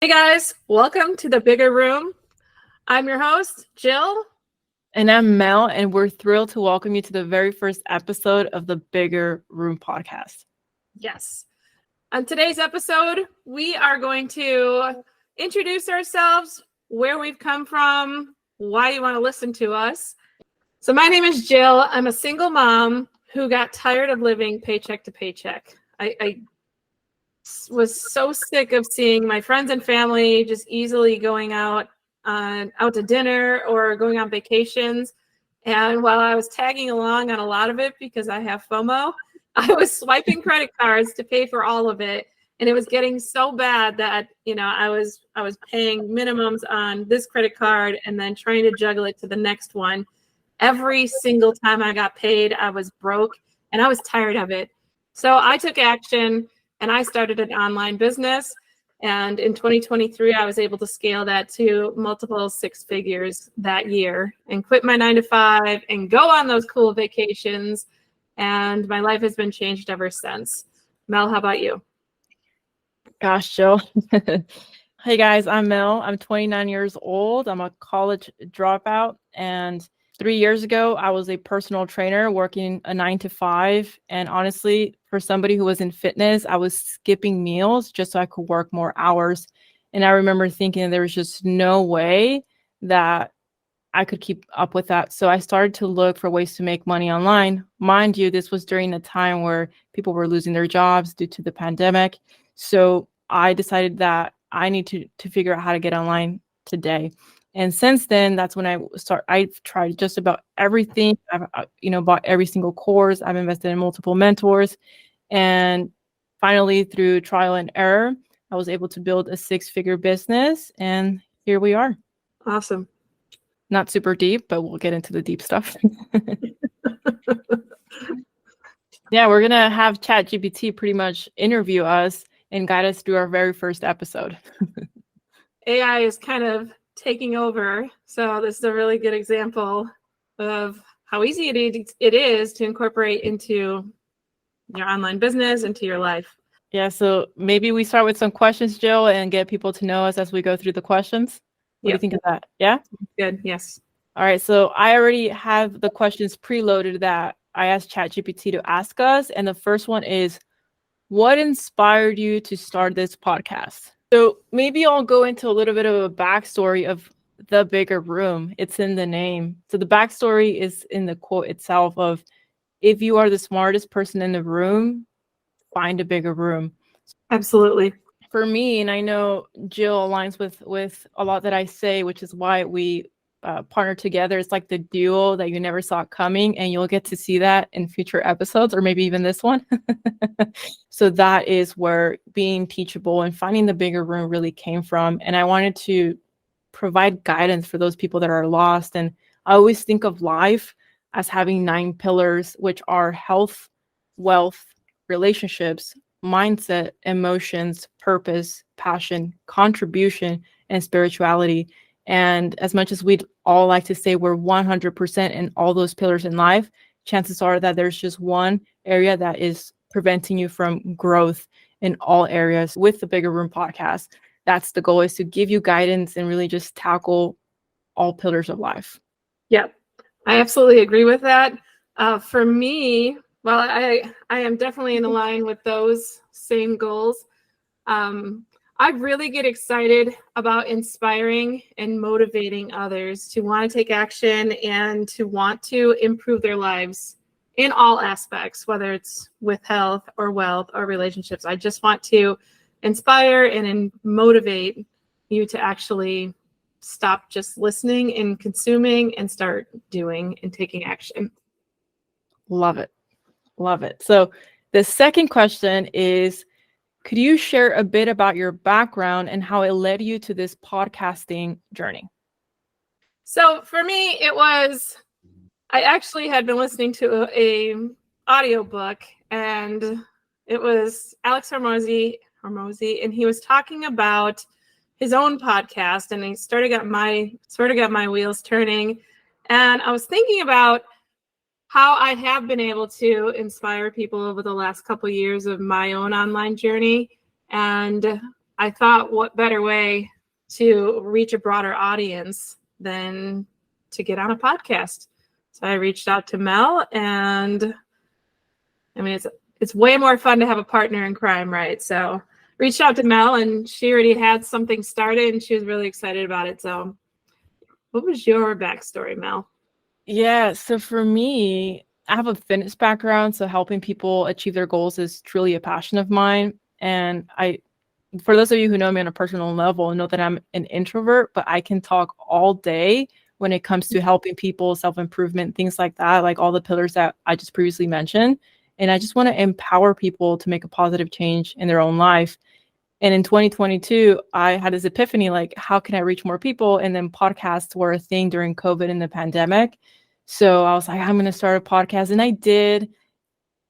Hey guys, welcome to the Bigger Room. I'm your host, Jill. And I'm Mel, and we're thrilled to welcome you to the very first episode of the Bigger Room podcast. Yes. On today's episode, we are going to introduce ourselves, where we've come from, why you want to listen to us. So my name is Jill. I'm a single mom who got tired of living paycheck to paycheck. I was so sick of seeing my friends and family just easily going out to dinner or going on vacations. And while I was tagging along on a lot of it because I have FOMO, I was swiping credit cards to pay for all of it. And it was getting so bad that, I was paying minimums on this credit card and then trying to juggle it to the next one. Every single time I got paid, I was broke and I was tired of it. So I took action and I started an online business. And in 2023, I was able to scale that to multiple six figures that year and quit my 9-to-5 and go on those cool vacations. And my life has been changed ever since. Mel, how about you? Gosh, Jill. Hey guys, I'm Mel. I'm 29 years old. I'm a college dropout. And 3 years ago, I was a personal trainer working a 9-to-5. And honestly, for somebody who was in fitness, I was skipping meals just so I could work more hours. And I remember thinking there was just no way that I could keep up with that. So I started to look for ways to make money online. Mind you, this was during a time where people were losing their jobs due to the pandemic. So I decided that I need to figure out how to get online today. And since then, that's when I've tried just about everything. I've bought every single course. I've invested in multiple mentors. And finally, through trial and error, I was able to build a 6-figure business. And here we are. Awesome. Not super deep, but we'll get into the deep stuff. Yeah, we're going to have ChatGPT pretty much interview us and guide us through our very first episode. AI is kind of taking over. So this is a really good example of how easy it is to incorporate into your online business, into your life. Yeah, so maybe we start with some questions, Jill, and get people to know us as we go through the questions. What do you think of that? Yeah? Good. Yes. All right. So I already have the questions preloaded that I asked ChatGPT to ask us. And the first one is, what inspired you to start this podcast? So maybe I'll go into a little bit of a backstory of the Bigger Room. It's in the name. So the backstory is in the quote itself of, if you are the smartest person in the room, find a bigger room. Absolutely. For me, and I know Jill aligns with a lot that I say, which is why we partner together. It's like the duo that you never saw coming, and you'll get to see that in future episodes, or maybe even this one. So that is where being teachable and finding the bigger room really came from. And I wanted to provide guidance for those people that are lost. And I always think of life as having 9 pillars, which are health, wealth, relationships, mindset, emotions, purpose, passion, contribution, and spirituality. And as much as we'd all like to say we're 100% in all those pillars in life, chances are that there's just one area that is preventing you from growth in all areas. With the Bigger Room podcast, that's the goal, is to give you guidance and really just tackle all pillars of life. Yep. I absolutely agree with that. For me, well, I am definitely in line with those same goals. I really get excited about inspiring and motivating others to want to take action and to want to improve their lives in all aspects, whether it's with health or wealth or relationships. I just want to inspire and motivate you to actually stop just listening and consuming and start doing and taking action. Love it. Love it. So the second question is, could you share a bit about your background and how it led you to this podcasting journey? So for me, I actually had been listening to a audiobook, and it was Alex Hormozy, and he was talking about his own podcast, and he sort of got my wheels turning. And I was thinking about how I have been able to inspire people over the last couple of years of my own online journey. And I thought, what better way to reach a broader audience than to get on a podcast? So I reached out to Mel, and I mean, it's way more fun to have a partner in crime, right? So reached out to Mel, and she already had something started, and she was really excited about it. So what was your backstory, Mel? Yeah, so for me, I have a fitness background, so helping people achieve their goals is truly a passion of mine. And for those of you who know me on a personal level, know that I'm an introvert, but I can talk all day when it comes to helping people, self-improvement, things like that, like all the pillars that I just previously mentioned. And I just want to empower people to make a positive change in their own life. And in 2022, I had this epiphany, like, how can I reach more people? And then podcasts were a thing during COVID and the pandemic. So I was like, I'm going to start a podcast. And I did,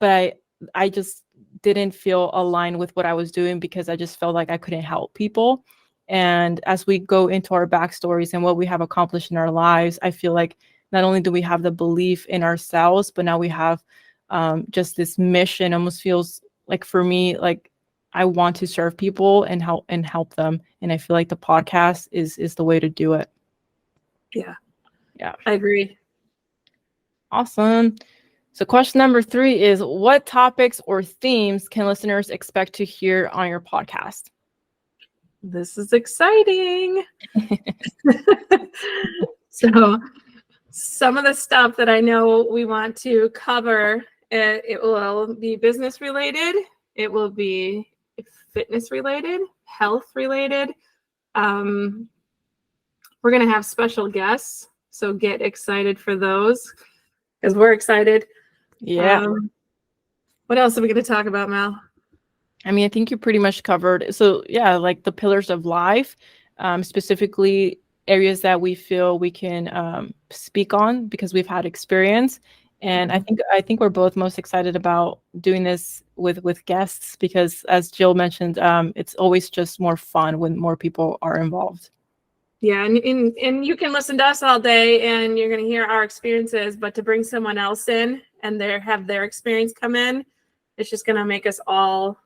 but I just didn't feel aligned with what I was doing because I just felt like I couldn't help people. And as we go into our backstories and what we have accomplished in our lives, I feel like not only do we have the belief in ourselves, but now we have just this mission. Almost feels like, for me, like I want to serve people and help them. And I feel like the podcast is the way to do it. Yeah. Yeah. I agree. Awesome. So question number 3 is, what topics or themes can listeners expect to hear on your podcast? This is exciting. So some of the stuff that I know we want to cover, it will be business related. It will be fitness related, health related. We're going to have special guests. So get excited for those because we're excited. Yeah. What else are we going to talk about, Mel? I mean, I think you pretty much covered. So yeah, like the pillars of life, specifically areas that we feel we can speak on because we've had experience. And I think we're both most excited about doing this with guests because, as Jill mentioned, it's always just more fun when more people are involved. Yeah, and you can listen to us all day and you're going to hear our experiences, but to bring someone else in and have their experience come in, it's just going to make us all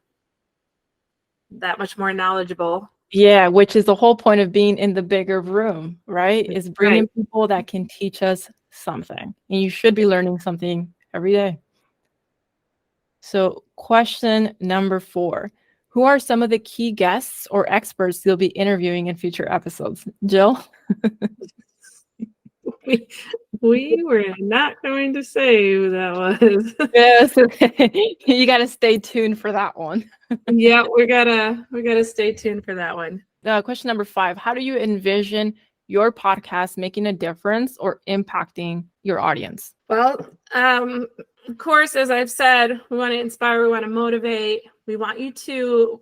that much more knowledgeable. Yeah, which is the whole point of being in the bigger room, right? Is bringing people that can teach us something. And you should be learning something every day. So question number 4. Who are some of the key guests or experts you'll be interviewing in future episodes? Jill? We were not going to say who that was. Yes, you got to stay tuned for that one. Yeah, we gotta stay tuned for that one. Question number 5. How do you envision your podcast making a difference or impacting your audience? Well, of course, as I've said, we want to inspire, we want to motivate. We want you to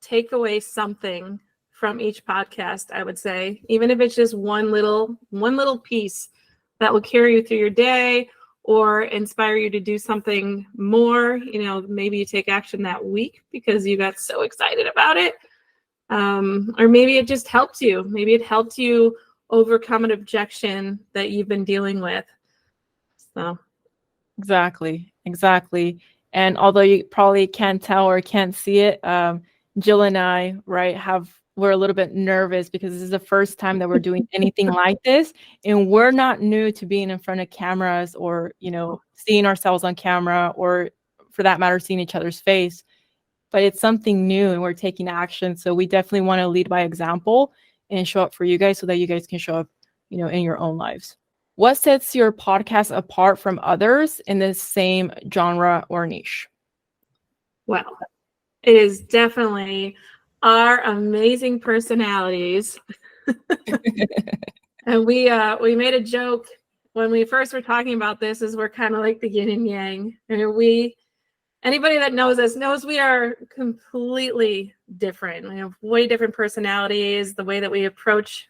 take away something from each podcast, I would say, even if it's just one little piece that will carry you through your day or inspire you to do something more. You know, maybe you take action that week because you got so excited about it. Or maybe it just helped you. Maybe it helped you overcome an objection that you've been dealing with. So Exactly. And although you probably can't tell or can't see it, Jill and I, right, we're a little bit nervous because this is the first time that we're doing anything like this. And we're not new to being in front of cameras or, seeing ourselves on camera or, for that matter, seeing each other's face. But it's something new and we're taking action. So we definitely want to lead by example and show up for you guys so that you guys can show up, in your own lives. What sets your podcast apart from others in the same genre or niche? Well, it is definitely our amazing personalities. And we made a joke when we first were talking about this, is we're kind of like the yin and yang. And anybody that knows us knows we are completely different. We have way different personalities, the way that we approach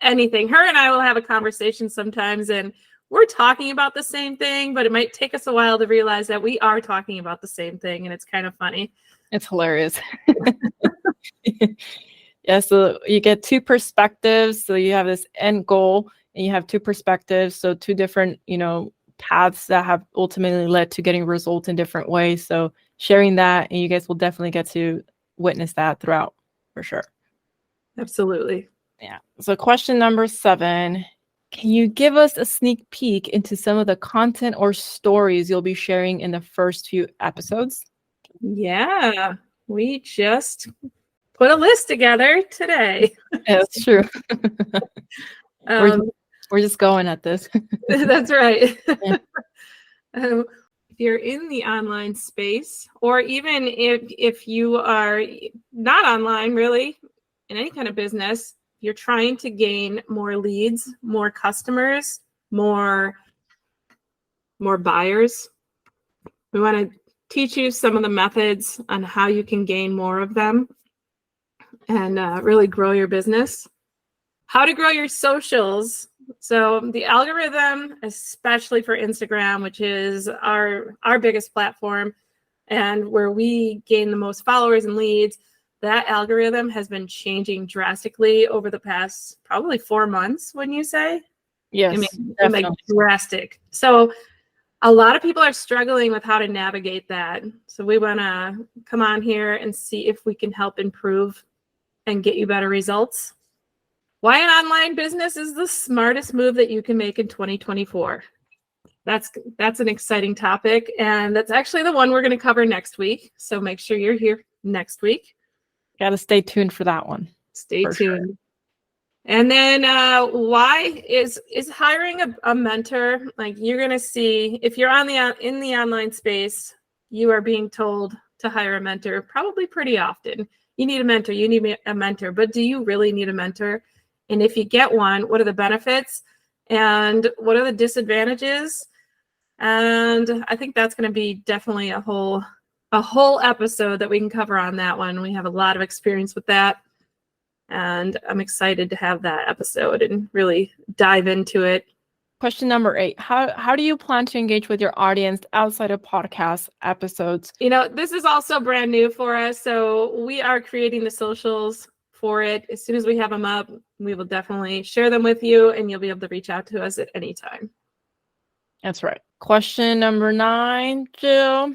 anything. Her and I will have a conversation sometimes and we're talking about the same thing, but it might take us a while to realize that we are talking about the same thing. And it's kind of funny. It's hilarious. Yeah, so you get 2 perspectives. So you have this end goal and you have 2 perspectives. So 2 different, paths that have ultimately led to getting results in different ways. So sharing that, and you guys will definitely get to witness that throughout for sure. Absolutely. Yeah. So question number 7, can you give us a sneak peek into some of the content or stories you'll be sharing in the first few episodes? Yeah, we just put a list together today. Yeah, that's true. Um, we're just going at this. That's right. Yeah. If you're in the online space, or even if you are not online really, in any kind of business, you're trying to gain more leads, more customers, more buyers. We want to teach you some of the methods on how you can gain more of them and really grow your business. How to grow your socials. So the algorithm, especially for Instagram, which is our biggest platform and where we gain the most followers and leads, that algorithm has been changing drastically over the past probably 4 months, wouldn't you say? Yes, I mean, definitely. like drastic. So a lot of people are struggling with how to navigate that. So we want to come on here and see if we can help improve and get you better results. Why an online business is the smartest move that you can make in 2024. That's an exciting topic, and that's actually the one we're going to cover next week. So make sure you're here next week. Got to stay tuned for that one. Stay tuned. Sure. And then why is hiring a mentor? Like, you're going to see, if you're in the online space, you are being told to hire a mentor probably pretty often. You need a mentor, you need a mentor, but do you really need a mentor? And if you get one, what are the benefits and what are the disadvantages? And I think that's going to be definitely a whole episode that we can cover on that one. We have a lot of experience with that, and I'm excited to have that episode and really dive into it. Question number 8, how do you plan to engage with your audience outside of podcast episodes? You know, this is also brand new for us, so we are creating the socials for it. As soon as we have them up, we will definitely share them with you, and you'll be able to reach out to us at any time. That's right. Question number 9, Jill.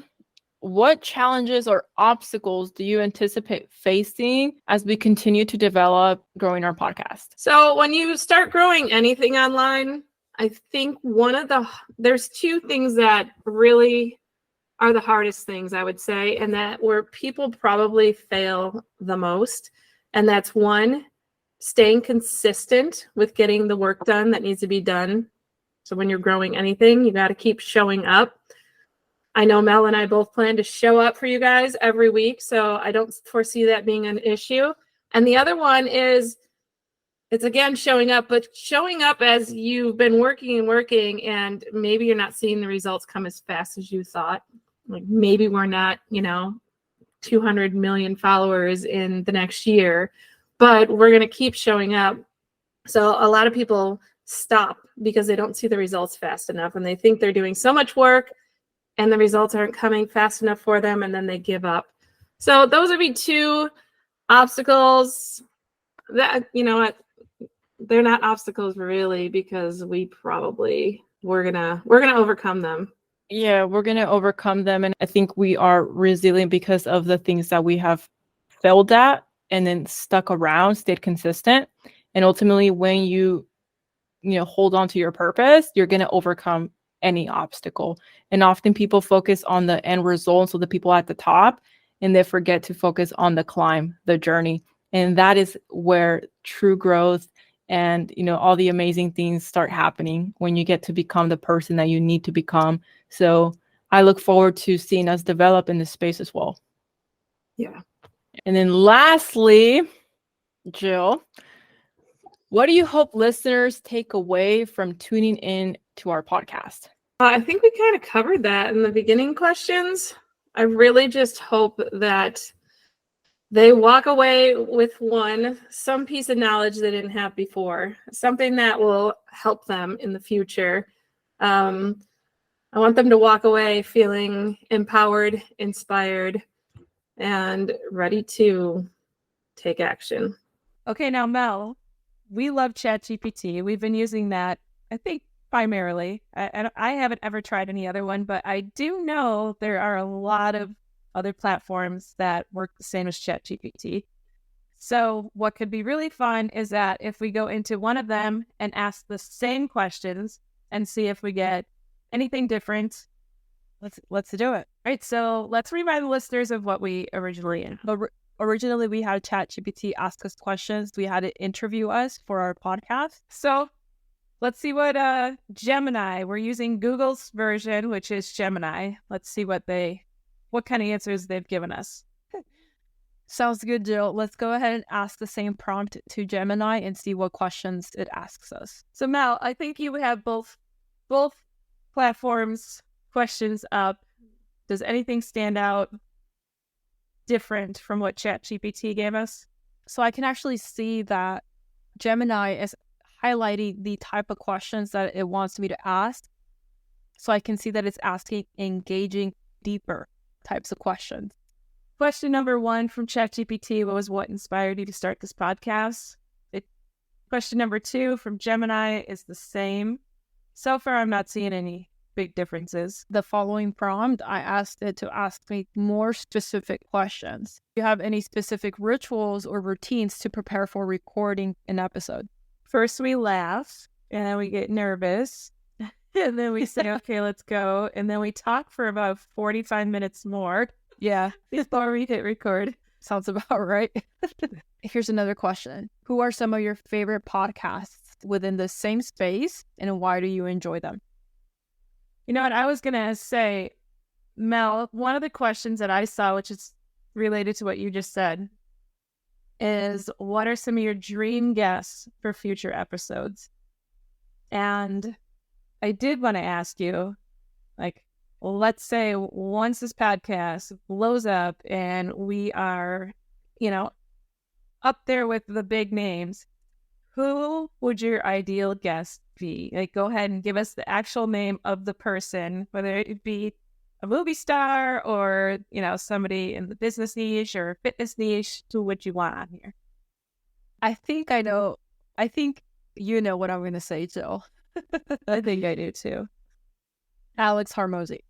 What challenges or obstacles do you anticipate facing as we continue to develop growing our podcast? So when you start growing anything online, I think there's 2 things that really are the hardest things, I would say, and that where people probably fail the most. And that's 1, staying consistent with getting the work done that needs to be done. So when you're growing anything, you got to keep showing up. I know Mel and I both plan to show up for you guys every week, so I don't foresee that being an issue. And the other one is, it's again showing up, but showing up as you've been working, and maybe you're not seeing the results come as fast as you thought. Like, maybe we're not, 200 million followers in the next year, but we're going to keep showing up. So a lot of people stop because they don't see the results fast enough, and they think they're doing so much work and the results aren't coming fast enough for them, and then they give up. So those would be 2 obstacles that, they're not obstacles really, because we're gonna overcome them. Yeah, we're gonna overcome them, and I think we are resilient because of the things that we have failed at and then stuck around, stayed consistent, and ultimately when you hold on to your purpose, you're gonna overcome any obstacle. And often people focus on the end result, so the people at the top, and they forget to focus on the climb, the journey. And that is where true growth and all the amazing things start happening, when you get to become the person that you need to become. So I look forward to seeing us develop in this space as well. Yeah. And then lastly, Jill, what do you hope listeners take away from tuning in to our podcast? I think we kind of covered that in the beginning questions. I really just hope that they walk away with some piece of knowledge they didn't have before, something that will help them in the future. I want them to walk away feeling empowered, inspired, and ready to take action. Okay, now Mel, we love ChatGPT. We've been using that, I think, primarily. I haven't ever tried any other one, but I do know there are a lot of other platforms that work the same as ChatGPT. So what could be really fun is that if we go into one of them and ask the same questions and see if we get anything different. Let's do it. All right, so let's remind the listeners of what we originally did. Originally, we had ChatGPT ask us questions. We had it interview us for our podcast. So let's see what Gemini, we're using Google's version, which is Gemini. Let's see what kind of answers they've given us. Sounds good, Jill. Let's go ahead and ask the same prompt to Gemini and see what questions it asks us. So Mel, I think you have both platforms questions up. Does anything stand out different from what ChatGPT gave us? So I can actually see that Gemini is highlighting the type of questions that it wants me to ask. So I can see that it's asking engaging, deeper types of questions. Question number 1 from ChatGPT was, what inspired you to start this podcast? Question number 2 from Gemini is the same. So far, I'm not seeing any big differences. The following prompt, I asked it to ask me more specific questions. Do you have any specific rituals or routines to prepare for recording an episode? First, we laugh, and then we get nervous, and then we say, okay, let's go. And then we talk for about 45 minutes more. Yeah, before we hit record. Sounds about right. Here's another question. Who are some of your favorite podcasts within the same space, and why do you enjoy them? You know what? I was going to say, Mel, one of the questions that I saw, which is related to what you just said, is what are some of your dream guests for future episodes? And I did want to ask you, like, let's say once this podcast blows up and we are, up there with the big names, who would your ideal guest be? Like, go ahead and give us the actual name of the person, whether it be a movie star or, somebody in the business niche or fitness niche. Who would you want on here? I think I know. I think you know what I'm going to say, Jill. I think I do too. Alex Hormozi.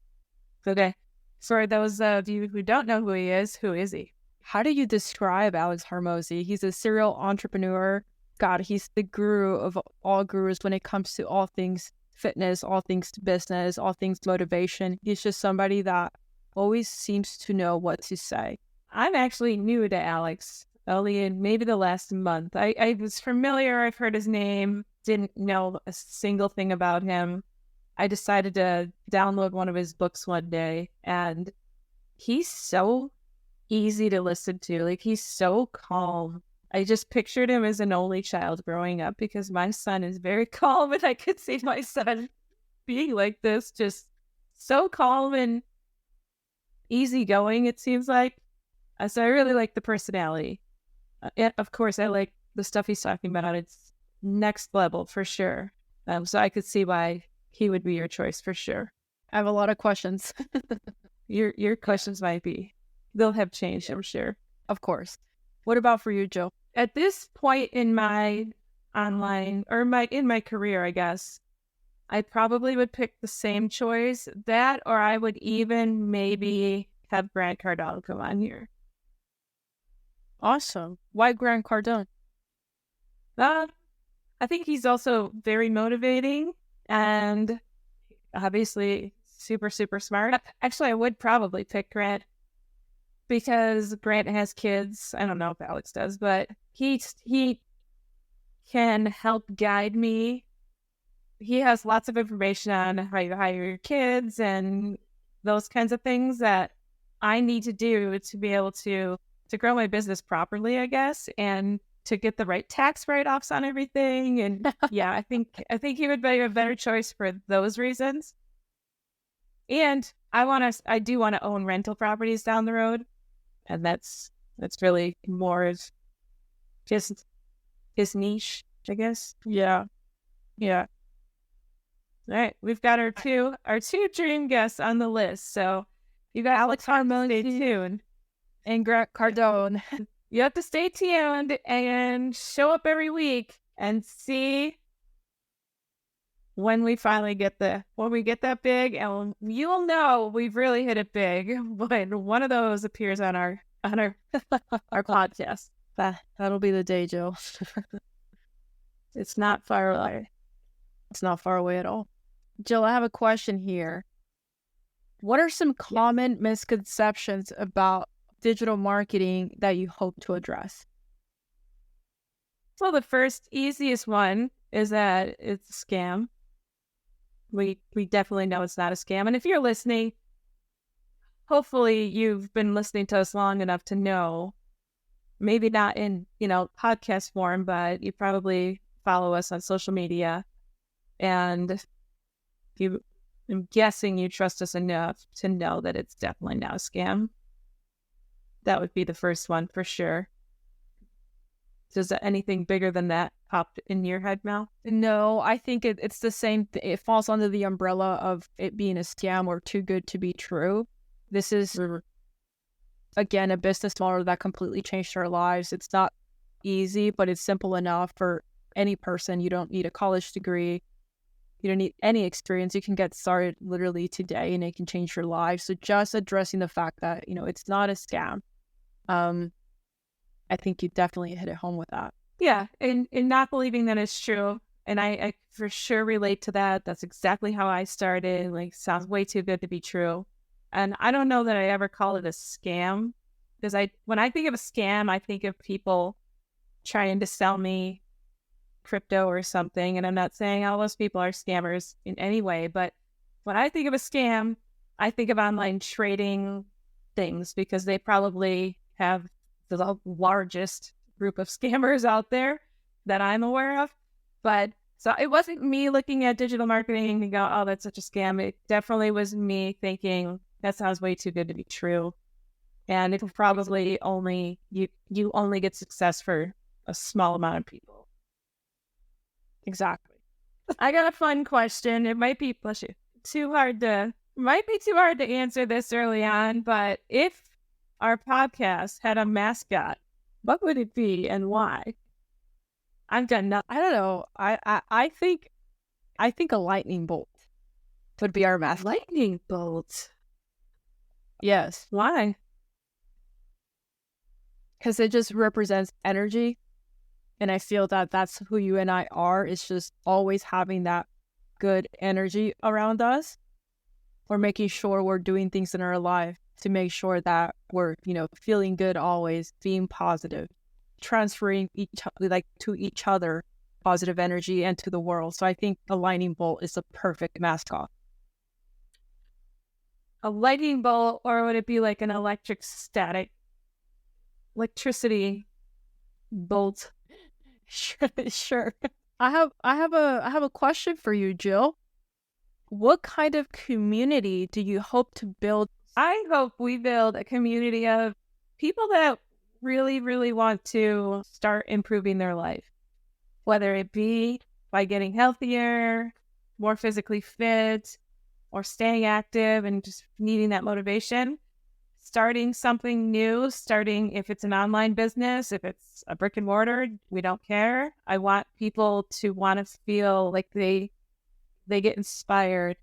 Okay. For those of you who don't know who who is he? How do you describe Alex Hormozi? He's a serial entrepreneur. God, he's the guru of all gurus when it comes to all things fitness, all things business, all things motivation. He's just somebody that always seems to know what to say. I'm actually new to Alex, only in maybe the last month. I was familiar. I've heard his name, didn't know a single thing about him. I decided to download one of his books one day, and he's so easy to listen to. Like, he's so calm. I just pictured him as an only child growing up because my son is very calm, and I could see my son being like this, just so calm and easygoing, it seems like. So I really like the personality. And of course, I like the stuff he's talking about. It's next level for sure. So I could see why he would be your choice for sure. I have a lot of questions. Your questions they'll have changed, I'm sure. Of course. What about for you, Jill? At this point in my online or in my career, I guess, I probably would pick the same choice. That, or I would even maybe have Grant Cardone come on here. Awesome. Why Grant Cardone? I think he's also very motivating and obviously super, super smart. Actually, I would probably pick Grant because Grant has kids. I don't know if Alex does, but he can help guide me. He has lots of information on how you hire your kids and those kinds of things that I need to do to be able to grow my business properly, I guess, and to get the right tax write-offs on everything. And yeah, I think he would be a better choice for those reasons. And I do want to own rental properties down the road. And that's really more of just his niche, I guess. Yeah. Yeah. All right. We've got our two dream guests on the list. So you got Alex Hormozi, stay tuned. And Grant Cardone. You have to stay tuned and show up every week and see when we get that big, and you'll know we've really hit it big when one of those appears on our our podcast. That'll be the day, Jill. It's not far away. It's not far away at all. Jill, I have a question here. What are some common misconceptions about digital marketing that you hope to address? So the first easiest one is that it's a scam. We definitely know it's not a scam. And if you're listening, hopefully you've been listening to us long enough to know, maybe not in, podcast form, but you probably follow us on social media. And I'm guessing you trust us enough to know that it's definitely not a scam. That would be the first one for sure. Does anything bigger than that pop in your head, Mel? No, I think it's the same. It falls under the umbrella of it being a scam or too good to be true. This is, again, a business model that completely changed our lives. It's not easy, but it's simple enough for any person. You don't need a college degree. You don't need any experience. You can get started literally today and it can change your life. So just addressing the fact that, it's not a scam. I think you definitely hit it home with that. Yeah, and not believing that it's true. And I for sure relate to that. That's exactly how I started. Like, sounds way too good to be true. And I don't know that I ever call it a scam, because when I think of a scam, I think of people trying to sell me crypto or something. And I'm not saying all those people are scammers in any way, but when I think of a scam, I think of online trading things, because they probably have the largest group of scammers out there that I'm aware of. But so it wasn't me looking at digital marketing and go, oh, that's such a scam. It definitely was me thinking that sounds way too good to be true. And it will probably only, you only get success for a small amount of people. Exactly. I got a fun question. It might be too hard to answer this early on, but if our podcast had a mascot, what would it be and why? I've done nothing. I don't know. I think a lightning bolt would be our mascot. Lightning bolt. Yes. Why? Because it just represents energy. And I feel that that's who you and I are. It's just always having that good energy around us. We're making sure we're doing things in our life to make sure that we're, feeling good always, being positive, transferring to each other positive energy and to the world. So I think a lightning bolt is a perfect mascot. A lightning bolt, or would it be like an electricity bolt? Sure. I have a question for you, Jill. What kind of community do you hope to build? I hope we build a community of people that really, really want to start improving their life, whether it be by getting healthier, more physically fit, or staying active and just needing that motivation. Starting something new, if it's an online business, if it's a brick and mortar, we don't care. I want people to want to feel like they get inspired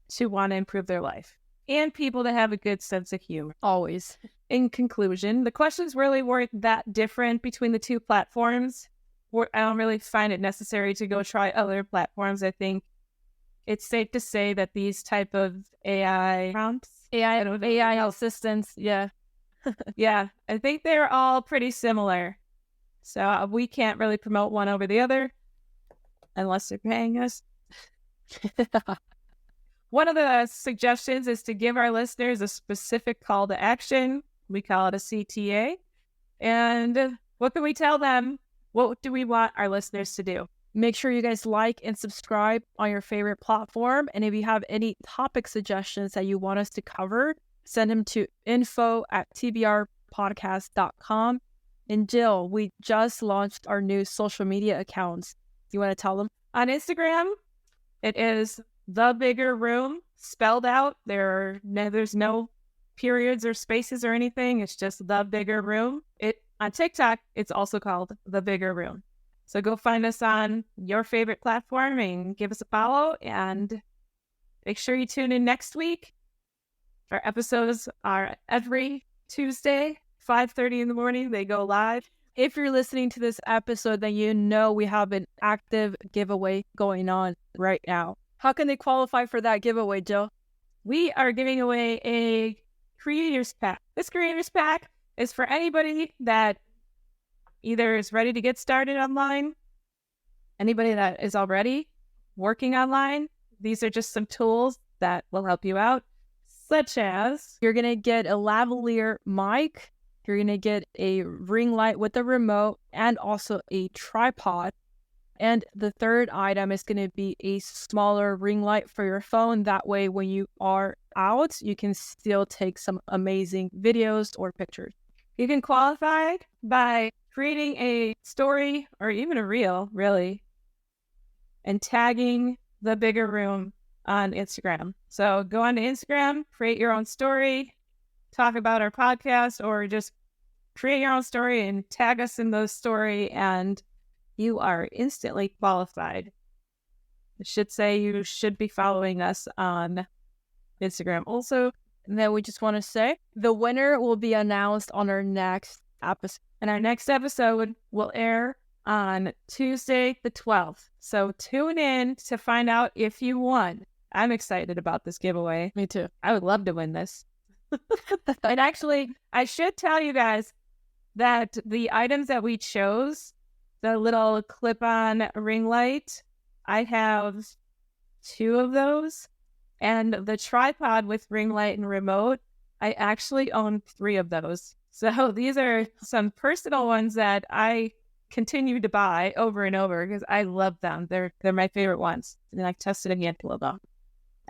to want to improve their life. And people that have a good sense of humor. Always. In conclusion, the questions really weren't that different between the two platforms. I don't really find it necessary to go try other platforms. I think it's safe to say that these type of AI prompts, AI assistants, yeah. yeah, I think they're all pretty similar. So we can't really promote one over the other unless they're paying us. One of the suggestions is to give our listeners a specific call to action. We call it a CTA. And what can we tell them? What do we want our listeners to do? Make sure you guys like and subscribe on your favorite platform. And if you have any topic suggestions that you want us to cover, send them to info@tbrpodcast.com. And Jill, we just launched our new social media accounts. Do you want to tell them? On Instagram, it is The Bigger Room, spelled out. There's no periods or spaces or anything. It's just The Bigger Room. On TikTok, it's also called The Bigger Room. So go find us on your favorite platform and give us a follow. And make sure you tune in next week. Our episodes are every Tuesday, 5:30 in the morning. They go live. If you're listening to this episode, then you know we have an active giveaway going on right now. How can they qualify for that giveaway, Jill? We are giving away a Creators Pack. This Creators Pack is for anybody that either is ready to get started online, anybody that is already working online. These are just some tools that will help you out, such as you're going to get a lavalier mic, you're going to get a ring light with a remote, and also a tripod. And the third item is going to be a smaller ring light for your phone. That way, when you are out, you can still take some amazing videos or pictures. You can qualify by creating a story or even a reel, really, and tagging The Bigger Room on Instagram. So go on to Instagram, create your own story, talk about our podcast, or just create your own story and tag us in the story, and you are instantly qualified. It should say you should be following us on Instagram. Also, then we just want to say the winner will be announced on our next episode. And our next episode will air on Tuesday the 12th. So tune in to find out if you won. I'm excited about this giveaway. Me too. I would love to win this. And actually, I should tell you guys that the items that we chose, the little clip-on ring light, I have 2 of those. And the tripod with ring light and remote, I actually own 3 of those. So these are some personal ones that I continue to buy over and over because I love them. They're my favorite ones. And I've tested a handful of them.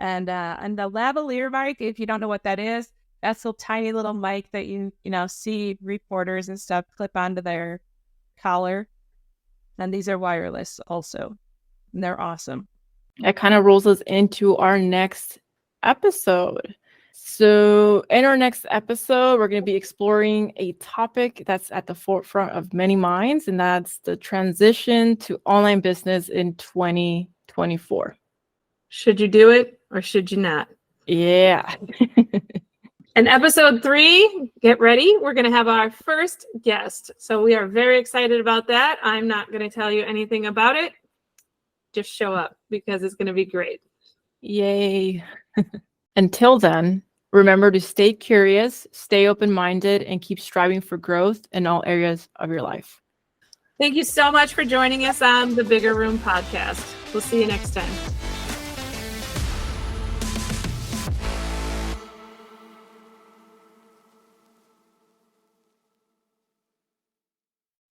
And the lavalier mic, if you don't know what that is, that's a tiny little mic that you see reporters and stuff clip onto their collar. And these are wireless also. And they're awesome. That kind of rolls us into our next episode. So in our next episode, we're going to be exploring a topic that's at the forefront of many minds, and that's the transition to online business in 2024. Should you do it or should you not? Yeah. In episode 3, get ready. We're going to have our first guest. So we are very excited about that. I'm not going to tell you anything about it. Just show up because it's going to be great. Yay. Until then, remember to stay curious, stay open-minded, and keep striving for growth in all areas of your life. Thank you so much for joining us on the Bigger Room podcast. We'll see you next time.